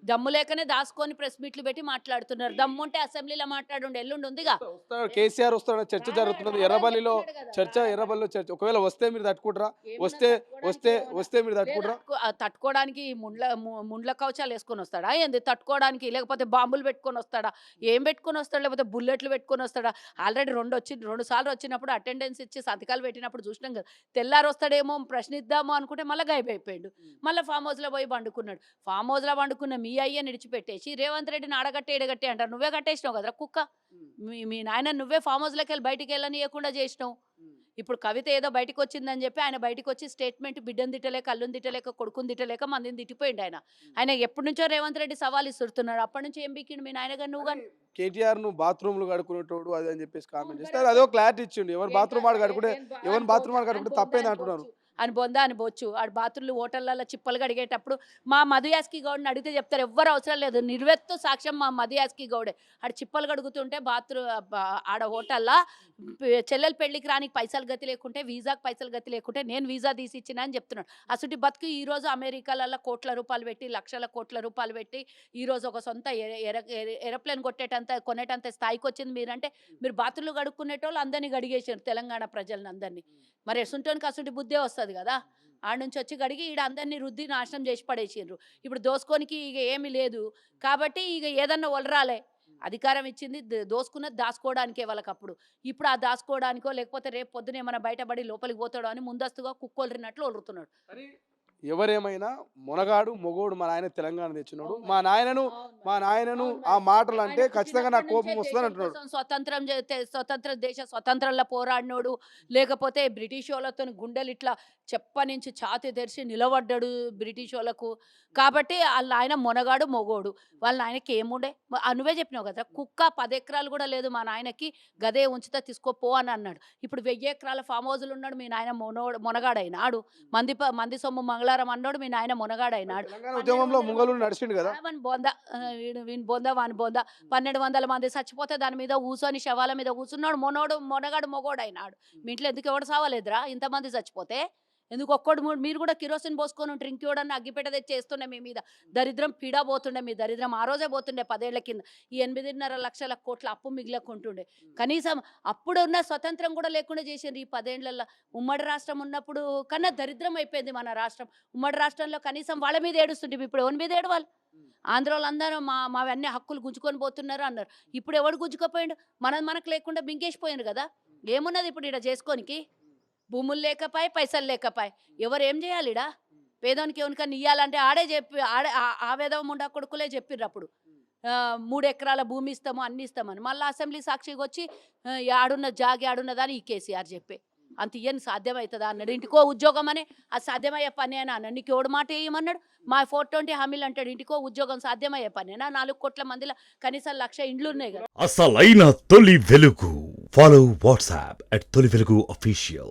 దమ్ము లేకనే దాసుకొని ప్రెస్ మీట్లు పెట్టి మాట్లాడుతున్నారు. దమ్ముంటే అసెంబ్లీలో మాట్లాడుండి, ఎల్లుండి ఉందిగా. వస్తాడు కేసీఆర్ వస్తాడు చర్చ జరుగుతున్నది ఎర్రబల్లిలో చర్చ. ఎర్రబల్లిలో చర్చ ఒకవేళ వస్తే మీరు తట్టుకుంటారా? వస్తే వస్తే వస్తే మీరు తట్టుకుంటారా? తట్టుకోవడానికి ముండ్ల కవచాలు వేసుకొని వస్తాడా ఏంది? తట్టుకోవడానికి లేకపోతే బాంబులు పెట్టుకొని వస్తాడా? ఏం పెట్టుకొని వస్తాడు? లేకపోతే బుల్లెట్లు పెట్టుకొని వస్తాడా? ఆల్రెడీ 2 సార్లు వచ్చినప్పుడు అటెండెన్స్ ఇచ్చి సంతకాలు పెట్టినప్పుడు చూసినాం కదా. తెల్లారు వస్తాడేమో ప్రశ్నిద్దాము అనుకుంటే మళ్ళీ గాయపడిపోయాడు. మళ్ళీ ఫామ్ హౌస్లో పోయి పండుకున్నాడు. ఫామ్ హౌస్లో పండుకున్న మీ అయ్యని విడిచిపెట్టేసి రేవంత్ రెడ్డిని ఆడగట్టే ఎడగట్టే అంటారు. నువ్వే కట్టేసినావు కదరా కుక్క. మీ నాయన నువ్వే ఫామ్ హౌస్లోకి వెళ్ళి బయటికి వెళ్ళనియకుండా చేసినావు. ఇప్పుడు కవిత ఏదో బయటకు వచ్చిందని చెప్పి ఆయన బయటకు వచ్చి స్టేట్మెంట్ బిడ్డను తిట్టలేక, అల్లుని తిట్టలేక, కొడుకుని తిట్టలేక మందిని తిట్టిపోయిండు ఆయన ఎప్పటి నుంచో రేవంత్ రెడ్డి సవాల్ ఇస్తున్నాడు. అప్పటి నుంచి ఏం బీకిండు మీ నాయన గారు? నువ్వు కానీ కేటీఆర్ ను బాత్రూమ్లు కడుకునేటోడు అది అని చెప్పేసి కామెంట్ చేస్తారు. అదో క్లారిటీ ఇచ్చిండు. ఎవరు బాత్రూమ్ ఆడు కడుకుంటే ఎవరు బాత్రూమ్ ఆడు కడుకుంటే తప్పేంది అంటున్నారు. అని బొందా అని బొచ్చు ఆడు బాత్రూమ్లు హోటళ్ళల్లో చిప్పలు కడిగేటప్పుడు మా మధు యాస్కి గౌడ్ని అడిగితే చెప్తారు. ఎవ్వరు అవసరం లేదు, నిర్వెత్తు సాక్ష్యం మా మధు యాస్కి గౌడే. ఆడు చిప్పలు కడుగుతుంటే ఆడ హోటల్లో చెల్లెలు పెళ్లికి రానికి పైసలు గతి లేకుంటే, వీసాకి పైసలు గతి లేకుంటే నేను వీసా తీసి ఇచ్చినా అని చెప్తున్నాడు. అసలు బతుకు ఈరోజు అమెరికాలలో కోట్ల రూపాయలు పెట్టి, లక్షల కోట్ల రూపాయలు పెట్టి ఈరోజు ఒక సొంత ఏరోప్లేన్ కొనేటంత స్థాయికి వచ్చింది. మీరంటే మీరు బాత్రూమ్లు కడుక్కునేటోళ్ళు అందరినీ గడిగేసారు తెలంగాణ ప్రజలను అందరినీ. మరి ఎసుంటోనికి అసలు బుద్ధే వస్తుంది కదా. ఆడ నుంచి వచ్చి గడిగి ఈడ అందరినీ రుద్ది నాశనం చేసి పడేసిండ్రు. ఇప్పుడు దోసుకోనికి ఇక ఏమీ లేదు కాబట్టి ఇక ఏదన్నా ఒలరాలే. అధికారం ఇచ్చింది దోసుకున్నది దాచుకోవడానికే వాళ్ళకప్పుడు. ఇప్పుడు ఆ దాచుకోవడానికో లేకపోతే రేపు పొద్దున ఏమైనా బయటపడి లోపలికి పోతాడో అని ముందస్తుగా కుక్కొలరినట్లు ఒలురుతున్నాడు. ఎవరేమైనా మొనగాడు మొగోడు మా నాయన తెలంగాణ తెచ్చినాడు. మా నాయనను ఆ మాటలు అంటే ఖచ్చితంగా నాకు కోపం వస్తుంది అంటున్నాడు. దేశ స్వతంత్రంలో పోరాడినోడు, లేకపోతే బ్రిటిష్ వాళ్ళతో గుండెలు ఇట్లా చెప్పనించి ఛాతి తెరిచి నిలబడ్డాడు బ్రిటిష్ వాళ్ళకు. కాబట్టి వాళ్ళ ఆయన మొనగాడు మొగోడు. వాళ్ళ ఆయనకి ఏముండే నువ్వే చెప్పినావు కదా. కుక్క 10 ఎకరాలు కూడా లేదు మా నాయనకి, గదే ఉంచితే తీసుకోపో అని అన్నాడు. ఇప్పుడు 1000 ఎకరాల ఫామ్ హౌజులు ఉన్నాడు మీ నాయన మొనగాడైనాడు. మంది సొమ్ము మంగళారం అన్నాడు మీ నాయన మొనగాడైనాడు. ఉద్యమంలో ముంగలు నడిచిండు కదా. వాని బొంద 1200 మంది చచ్చిపోతే దాని మీద కూర్చొని శవాల మీద కూర్చున్నాడు. మొనగాడు మొగోడైనాడు. మీ ఇంట్లో ఎందుకు ఎవడు సావాలేదురా ఇంతమంది చచ్చిపోతే? ఎందుకు ఒక్కడు మీరు కూడా కిరోసిన్ పోసుకొని ఉంటారు. ఇంకోడన్నా అగ్గిపెట్ట తెచ్చి వేస్తుండే మీ మీద. దరిద్రం పీడా పోతుండే. మీ దరిద్రం ఆ రోజే పోతుండే 10 ఏళ్ల కింద. ఈ 8.5 లక్షల కోట్ల అప్పు మిగిలకుంటుండే. కనీసం అప్పుడున్న స్వతంత్రం కూడా లేకుండా చేసిండ్రు ఈ 10 ఏళ్లలో. ఉమ్మడి రాష్ట్రం ఉన్నప్పుడు కన్నా దరిద్రం అయిపోయింది మన రాష్ట్రం. ఉమ్మడి రాష్ట్రంలో కనీసం వాళ్ళ మీద ఏడుస్తుంటే ఇప్పుడు ఎవరి మీద ఏడవాలి? ఆంధ్రోళ్ళందరూ మావన్నీ హక్కులు గుంజుకొని పోతున్నారు అన్నారు. ఇప్పుడు ఎవడు గుంజుకోపోయిండు? మనకు లేకుండా బింకేసిపోయారు కదా. ఏమున్నది ఇప్పుడు ఇక్కడ చేసుకోనికి? భూములు లేకపాయి, పైసలు లేకపాయి. ఎవరు ఏం చేయాలి ఇడా? పేదోనికి ఎవరికన్నా ఇయ్యాలంటే ఆ వేదం ఉండ కొడుకులే చెప్పిర్రు అప్పుడు 3 ఎకరాల భూమి ఇస్తాము అన్ని ఇస్తామని. మళ్ళీ అసెంబ్లీ సాక్షికి వచ్చి ఆడున్న ఆడున్నదని ఈ కేసీఆర్ చెప్పే. అంత ఇయ్యని సాధ్యమవుతుందా అన్నాడు. ఇంటికో ఉద్యోగం అని అది సాధ్యమయ్యే పని అని అన్నాడు. నీకు ఎవడు మాట వేయమన్నాడు? మా 420 హామీలు అంటాడు. ఇంటికో ఉద్యోగం సాధ్యమయ్యే పనేనా? 4 కోట్ల మందిలో కనీసం 1,00,000 ఇండ్లు ఉన్నాయి కదా. అసలైన తొలి వెలుగు. ఫాలో వాట్సాప్ @తొలి వెలుగు official.